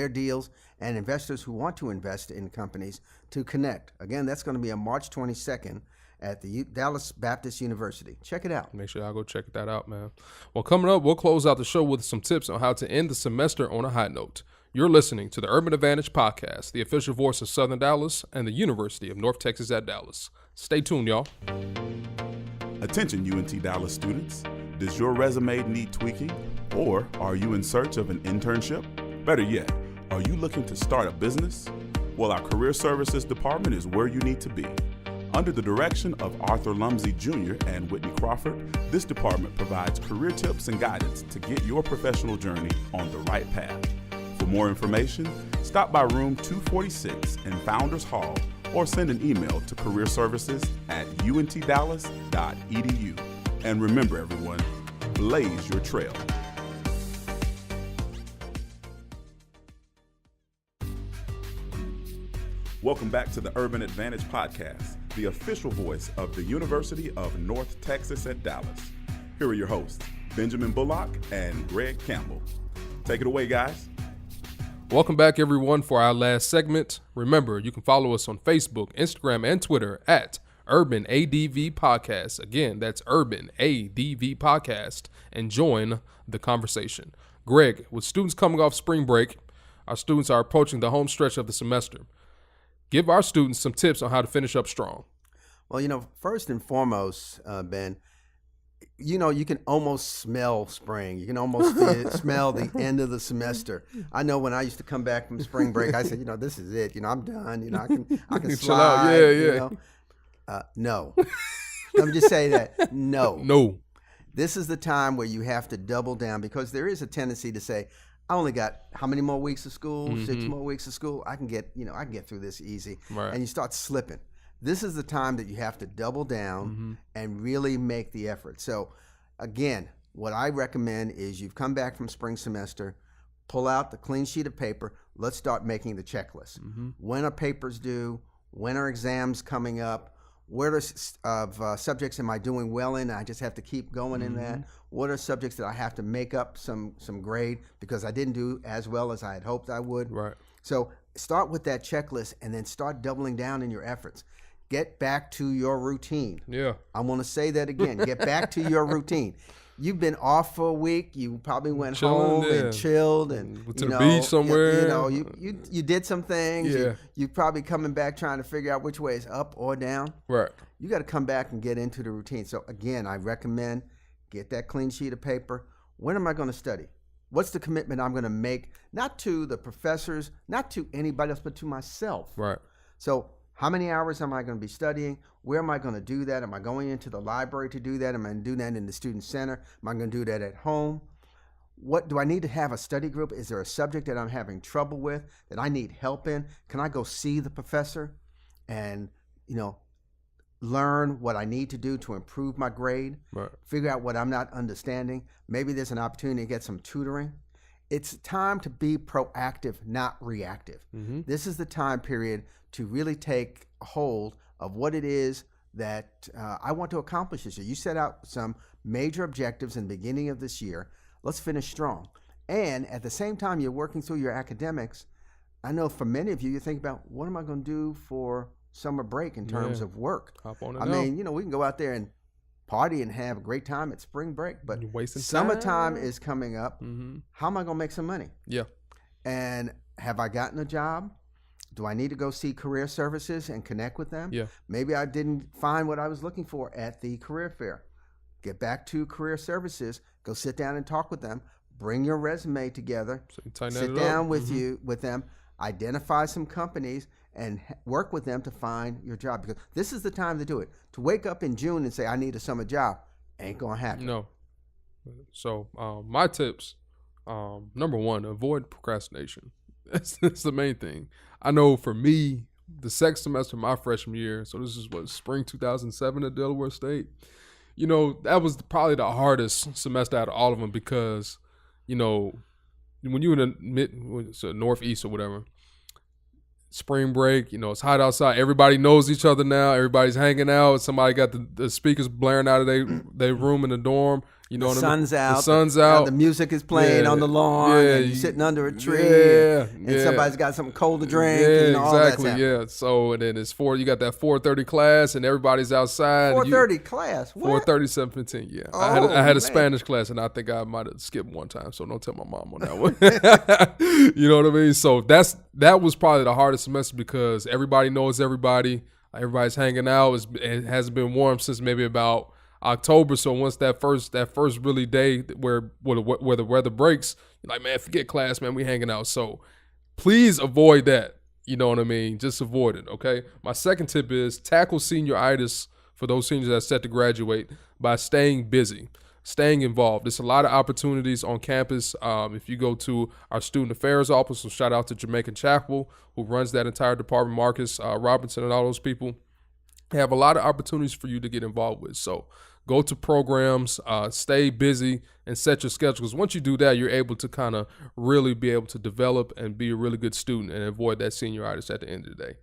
deals and investors who want to invest in companies to connect. Again, that's going to be on March 22nd at the Dallas Baptist University. Check it out. Make sure y'all go check that out, man. Well, coming up, we'll close out the show with some tips on how to end the semester on a high note. You're listening to the Urban Advantage Podcast, the official voice of Southern Dallas and the University of North Texas at Dallas. Stay tuned, y'all. Attention UNT Dallas students. Does your resume need tweaking? Or are you in search of an internship? Better yet, are you looking to start a business? Well, our Career Services Department is where you need to be. Under the direction of Arthur Lumsey Jr. and Whitney Crawford, this department provides career tips and guidance to get your professional journey on the right path. For more information, stop by room 246 in Founders Hall or send an email to careerservices@untdallas.edu. And remember, everyone, blaze your trail. Welcome back to the Urban Advantage Podcast, the official voice of the University of North Texas at Dallas. Here are your hosts, Benjamin Bullock and Greg Campbell. Take it away, guys. Welcome back, everyone, for our last segment. Remember, you can follow us on Facebook, Instagram, and Twitter at Urban ADV Podcast. Again, that's Urban ADV Podcast, and join the conversation. Greg, with students coming off spring break, our students are approaching the home stretch of the semester. Give our students some tips on how to finish up strong. Well, first and foremost, Ben, you can almost smell spring. You can almost smell the end of the semester. I know when I used to come back from spring break, I said, this is it. I'm done. I can chill out. slide. Yeah. No. Let me just say that. No. This is the time where you have to double down, because there is a tendency to say, I only got how many more weeks of school? 6 more weeks of school. I can get through this easy. Right. And you start slipping. This is the time that you have to double down and really make the effort. So again, what I recommend is you've come back from spring semester, pull out the clean sheet of paper. Let's start making the checklist. When are papers due? When are exams coming up? What are subjects am I doing well in? I just have to keep going in that. What are subjects that I have to make up some grade because I didn't do as well as I had hoped I would? Right. So start with that checklist and then start doubling down in your efforts. Get back to your routine. Yeah. I want to say that again. Get back to your routine. You've been off for a week. You probably went home and chilled and went to the beach somewhere. You did some things. Yeah. You probably coming back trying to figure out which way is up or down. Right. You got to come back and get into the routine. So again, I recommend get that clean sheet of paper. When am I going to study? What's the commitment I'm going to make? Not to the professors, not to anybody else, but to myself. Right. So how many hours am I going to be studying? Where am I going to do that? Am I going into the library to do that? Am I going to do that in the student center? Am I going to do that at home? What do I need to have a study group? Is there a subject that I'm having trouble with that I need help in? Can I go see the professor and, learn what I need to do to improve my grade? Right. Figure out what I'm not understanding. Maybe there's an opportunity to get some tutoring. It's time to be proactive, not reactive. Mm-hmm. This is the time period to really take hold of what it is that I want to accomplish this year. You set out some major objectives in the beginning of this year. Let's finish strong. And at the same time, you're working through your academics. I know for many of you, you think about, what am I going to do for summer break in terms of work? Hop on it I mean, we can go out there and party and have a great time at spring break, but summertime is coming up. Mm-hmm. How am I going to make some money? Yeah. And have I gotten a job? Do I need to go see career services and connect with them? Yeah. Maybe I didn't find what I was looking for at the career fair. Get back to career services, go sit down and talk with them, bring your resume together, sit down with them, identify some companies and work with them to find your job, because this is the time to do it. To wake up in June and say, I need a summer job, ain't going to happen. No. So my tips, number one, avoid procrastination. That's the main thing. I know for me, the second semester of my freshman year, so this is spring 2007 at Delaware State, that was probably the hardest semester out of all of them, because, when you're in the northeast or whatever, spring break, it's hot outside. Everybody knows each other now. Everybody's hanging out. Somebody got the speakers blaring out of their room in the dorm. The sun's out. The sun's out. The music is playing on the lawn. Yeah, and you're sitting under a tree. And somebody's got something cold to drink. Yeah, all exactly. That's yeah. So and then you got that 4:30 class, and everybody's outside. 4:30 class. What? 4:30, 7:15. Yeah. Oh, I had a Spanish class, and I think I might have skipped one time. So don't tell my mom on that one. You know what I mean? So that was probably the hardest semester, because everybody knows everybody. Everybody's hanging out. It hasn't been warm since maybe about October. So once that first really day where the weather breaks, you're like, man, forget class, man, we hanging out. So please avoid that. You know what I mean? Just avoid it. Okay. My second tip is tackle senioritis for those seniors that are set to graduate by staying busy, staying involved. There's a lot of opportunities on campus. If you go to our student affairs office, so shout out to Jamaican Chapel, who runs that entire department, Marcus Robinson and all those people. They have a lot of opportunities for you to get involved with. So go to programs, stay busy, and set your schedule. Because once you do that, you're able to kind of really be able to develop and be a really good student and avoid that senioritis at the end of the day.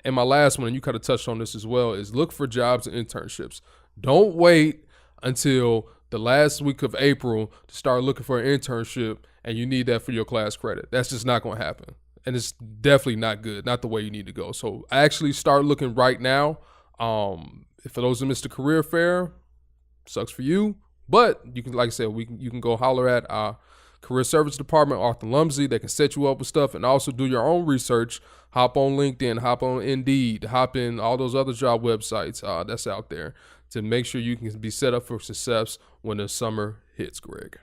And my last one, and you kind of touched on this as well, is look for jobs and internships. Don't wait until the last week of April to start looking for an internship, and you need that for your class credit. That's just not going to happen. And it's definitely not good, not the way you need to go. So actually start looking right now. For those who missed the career fair, sucks for you, but you can, like I said, you can go holler at our career service department, Arthur Lumsey. They can set you up with stuff, and also do your own research. Hop on LinkedIn, hop on Indeed, hop in all those other job websites that's out there to make sure you can be set up for success when the summer hits, Greg.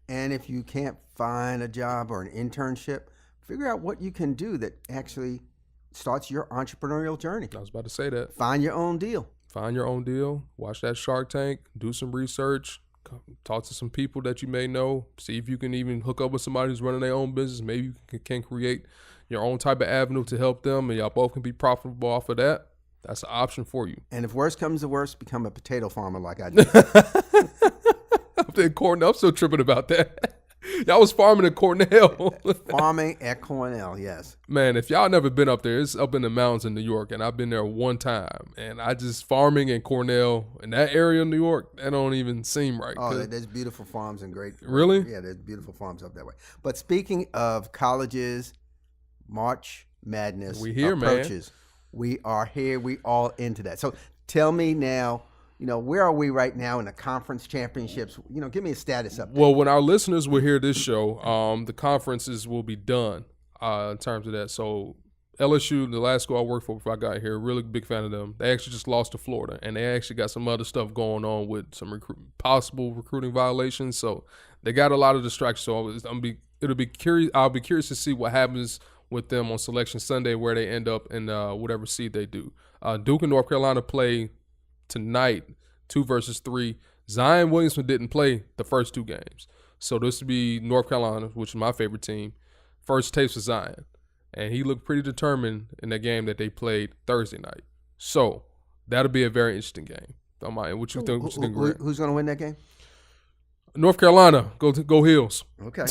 And if you can't find a job or an internship, figure out what you can do that actually starts your entrepreneurial journey. I was about to say that. Find your own deal. Find your own deal. Watch that Shark Tank. Do some research. Talk to some people that you may know. See if you can even hook up with somebody who's running their own business. Maybe you can create your own type of avenue to help them, and y'all both can be profitable off of that. That's an option for you. And if worse comes to worse, become a potato farmer like I did. Up there in Cornell, I'm still tripping about that. Y'all was farming at Cornell. Farming at Cornell, yes. Man, if y'all never been up there, it's up in the mountains in New York, and I've been there one time. And I just farming in Cornell in that area of New York, that don't even seem right. Oh, there's beautiful farms and great. Really? Yeah, there's beautiful farms up that way. But speaking of colleges, March Madness We here, approaches. We are here. We all into that. So tell me now, where are we right now in the conference championships? Give me a status update. Well, when our listeners will hear this show, the conferences will be done in terms of that. So LSU, the last school I worked for before I got here, really big fan of them. They actually just lost to Florida, and they actually got some other stuff going on with some possible recruiting violations. So they got a lot of distractions. So I'll be curious to see what happens with them on Selection Sunday, where they end up in whatever seed they do. Duke and North Carolina play tonight, 2 versus 3. Zion Williamson didn't play the first 2 games. So this would be North Carolina, which is my favorite team. First taste for Zion. And he looked pretty determined in that game that they played Thursday night. So that'll be a very interesting game. What you think? Who's going to win that game? North Carolina. Go Heels. Okay. I'm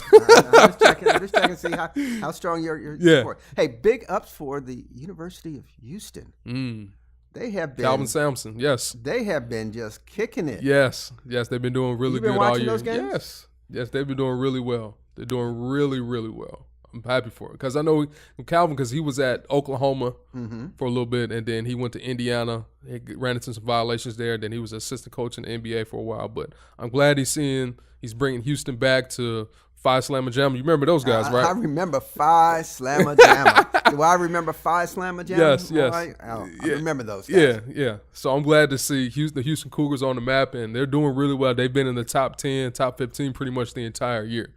just checking to see how strong your support. Hey, big ups for the University of Houston. They have been Calvin Sampson. Yes. They have been just kicking it. Yes. They've been doing really good all year. Those games? Yes. They've been doing really well. They're doing really, really well. I'm happy for it because I know Calvin, because he was at Oklahoma for a little bit, and then he went to Indiana. He ran into some violations there. Then he was assistant coach in the NBA for a while. But I'm glad he's bringing Houston back to Phi Slamma Jamma. You remember those guys, right? I remember Phi Slamma Jamma. Do I remember Phi Slamma Jamma? Yes. I remember those guys. Yeah. So I'm glad to see the Houston Cougars on the map, and they're doing really well. They've been in the top 10, top 15 pretty much the entire year.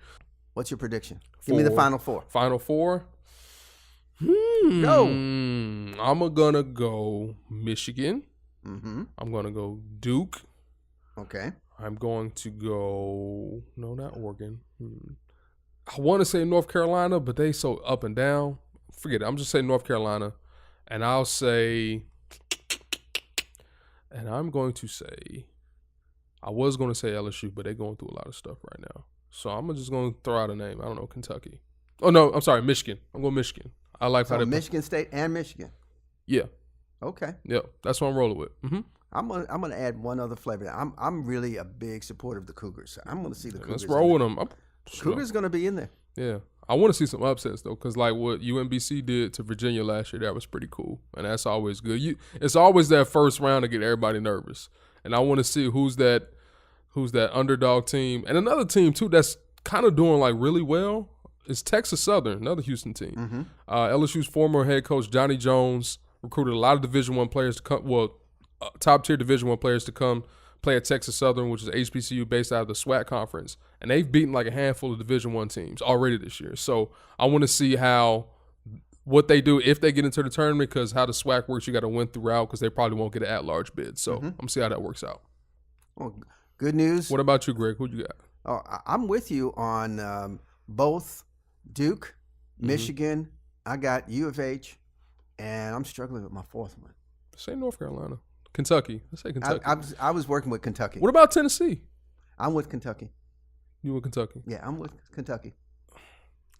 What's your prediction? Give me the Final Four. Final Four? Go. I'm going to go Michigan. I'm going to go Duke. Okay. I'm going to go, no, not Oregon. I want to say North Carolina, but they so up and down. Forget it. I'm just saying North Carolina. And I'm going to say, I was going to say LSU, but they're going through a lot of stuff right now. So I'm just going to throw out a name. I don't know, Kentucky. Oh, no, I'm sorry, Michigan. I'm going Michigan. I like how they Michigan State and Michigan. Yeah. Okay. Yeah, that's what I'm rolling with. I'm gonna add one other flavor. I'm really a big supporter of the Cougars. I'm gonna see the Cougars. Let's roll with them. Cougars gonna be in there. Yeah. I want to see some upsets, though, because like what UMBC did to Virginia last year, that was pretty cool. And that's always good. It's always that first round to get everybody nervous. And I want to see who's that underdog team. And another team, too, that's kind of doing like really well is Texas Southern, another Houston team. LSU's former head coach, Johnny Jones, recruited a lot of Division I players to come, top-tier Division I players to come play at Texas Southern, which is HBCU based out of the SWAC conference. And they've beaten like a handful of Division I teams already this year. So I want to see what they do if they get into the tournament, because how the SWAC works, you got to win throughout because they probably won't get an at-large bid. So I'm going to see how that works out. Well, good news. What about you, Greg? Who you got? Oh, I'm with you on both Duke, Michigan. I got U of H, and I'm struggling with my fourth one. Say North Carolina. Kentucky. Let's say Kentucky. I was working with Kentucky. What about Tennessee? I'm with Kentucky. You with Kentucky? Yeah, I'm with Kentucky.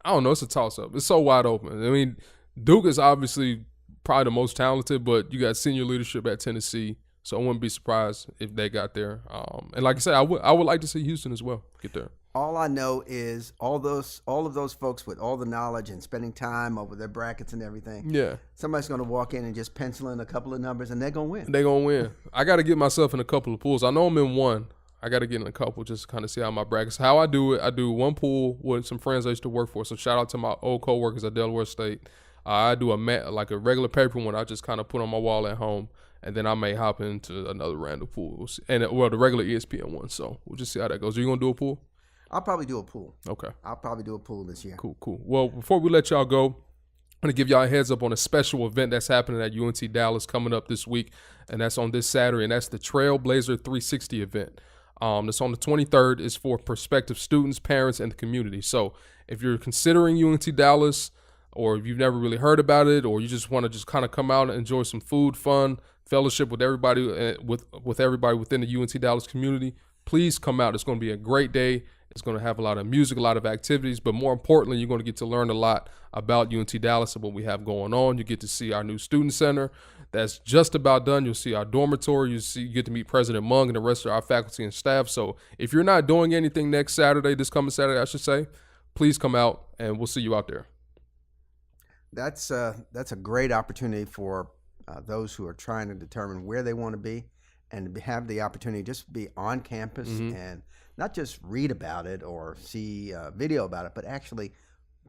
I don't know. It's a toss-up. It's so wide open. I mean, Duke is obviously probably the most talented, but you got senior leadership at Tennessee, so I wouldn't be surprised if they got there. And like I said, I would like to see Houston as well get there. All I know is all of those folks with all the knowledge and spending time over their brackets and everything. Yeah, somebody's going to walk in and just pencil in a couple of numbers, and they're going to win. They're going to win. I got to get myself in a couple of pools. I know I'm in one. I got to get in a couple just to kind of see how my brackets. How I do it, I do one pool with some friends I used to work for. So shout out to my old coworkers at Delaware State. I do like a regular paper one. I just kind of put on my wall at home, and then I may hop into another random pool. We'll see. And the regular ESPN one. So we'll just see how that goes. Are you going to do a pool? I'll probably do a pool. Okay. I'll probably do a pool this year. Cool. Well, before we let y'all go, I'm going to give y'all a heads up on a special event that's happening at UNT Dallas coming up this week, and that's on this Saturday, and that's the Trailblazer 360 event. That's on the 23rd. It's for prospective students, parents, and the community. So if you're considering UNT Dallas, or if you've never really heard about it, or you just want to just kind of come out and enjoy some food, fun, fellowship with everybody, with everybody within the UNT Dallas community, please come out. It's going to be a great day. It's going to have a lot of music, a lot of activities, but more importantly, you're going to get to learn a lot about UNT Dallas and what we have going on. You get to see our new student center that's just about done. You'll see our dormitory. You get to meet President Mung and the rest of our faculty and staff. So if you're not doing anything this coming Saturday, I should say, please come out and we'll see you out there. that's a great opportunity for those who are trying to determine where they want to be, and to have the opportunity to just be on campus and not just read about it or see a video about it, but actually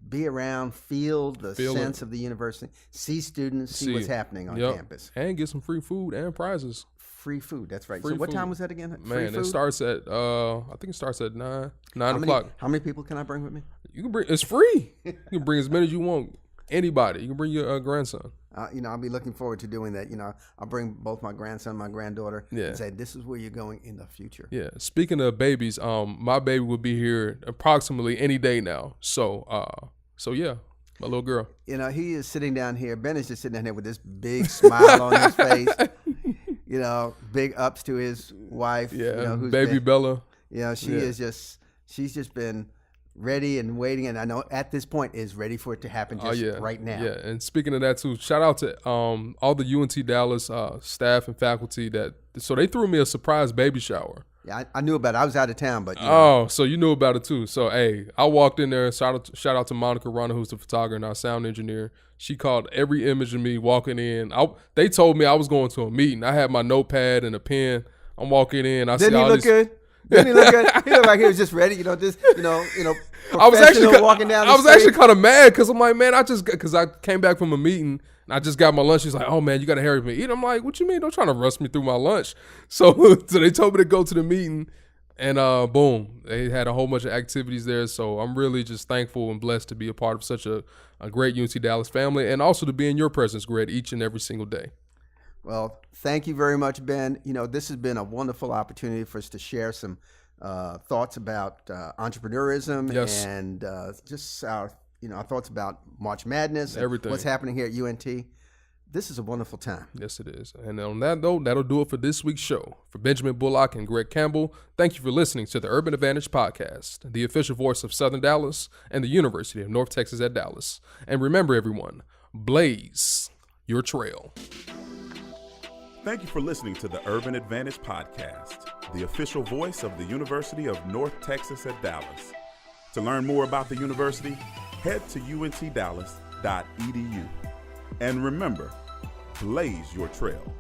be around, feel the sense of the university, see students, see what's happening on campus. And get some free food and prizes. Free food, that's right. Free so what food. time was that again? Man, it starts at, I think it starts at 9 o'clock. How many people can I bring with me? You can bring, it's free. You can bring as many as you want. Anybody. You can bring your grandson. I'll be looking forward to doing that. I'll bring both my grandson and my granddaughter and say, this is where you're going in the future. Yeah. Speaking of babies, my baby will be here approximately any day now. So yeah, my little girl. He is sitting down here. Ben is just sitting down here with this big smile on his face. Big ups to his wife. Yeah, who's baby Bella. She's just been ready and waiting, and I know at this point is ready for it to happen right now. Yeah, and speaking of that too, shout out to all the UNT Dallas staff and faculty so they threw me a surprise baby shower. Yeah, I knew about it. I was out of town, but so you knew about it too. So hey, I walked in there. Shout out to Monica Runner, who's the photographer and our sound engineer. She caught every image of me walking in. They told me I was going to a meeting. I had my notepad and a pen. I'm walking in. Didn't he look good? Didn't he look good? He looked like he was just ready. I was actually walking down. I was actually kind of mad because I'm like, man, because I came back from a meeting and I just got my lunch. She's like, oh man, you got to hurry up and eat. I'm like, what you mean? Don't try to rush me through my lunch. So they told me to go to the meeting, and boom, they had a whole bunch of activities there. So I'm really just thankful and blessed to be a part of such a great UNC Dallas family, and also to be in your presence, Greg, each and every single day. Well, thank you very much, Ben. This has been a wonderful opportunity for us to share some thoughts about entrepreneurism and just our thoughts about March Madness, everything, what's happening here at UNT. This is a wonderful time. Yes, it is. And on that note, that'll do it for this week's show. For Benjamin Bullock and Greg Campbell, thank you for listening to the Urban Advantage Podcast, the official voice of Southern Dallas and the University of North Texas at Dallas. And remember, everyone, blaze your trail. Thank you for listening to the Urban Advantage Podcast, the official voice of the University of North Texas at Dallas. To learn more about the university, head to untdallas.edu. And remember, blaze your trail.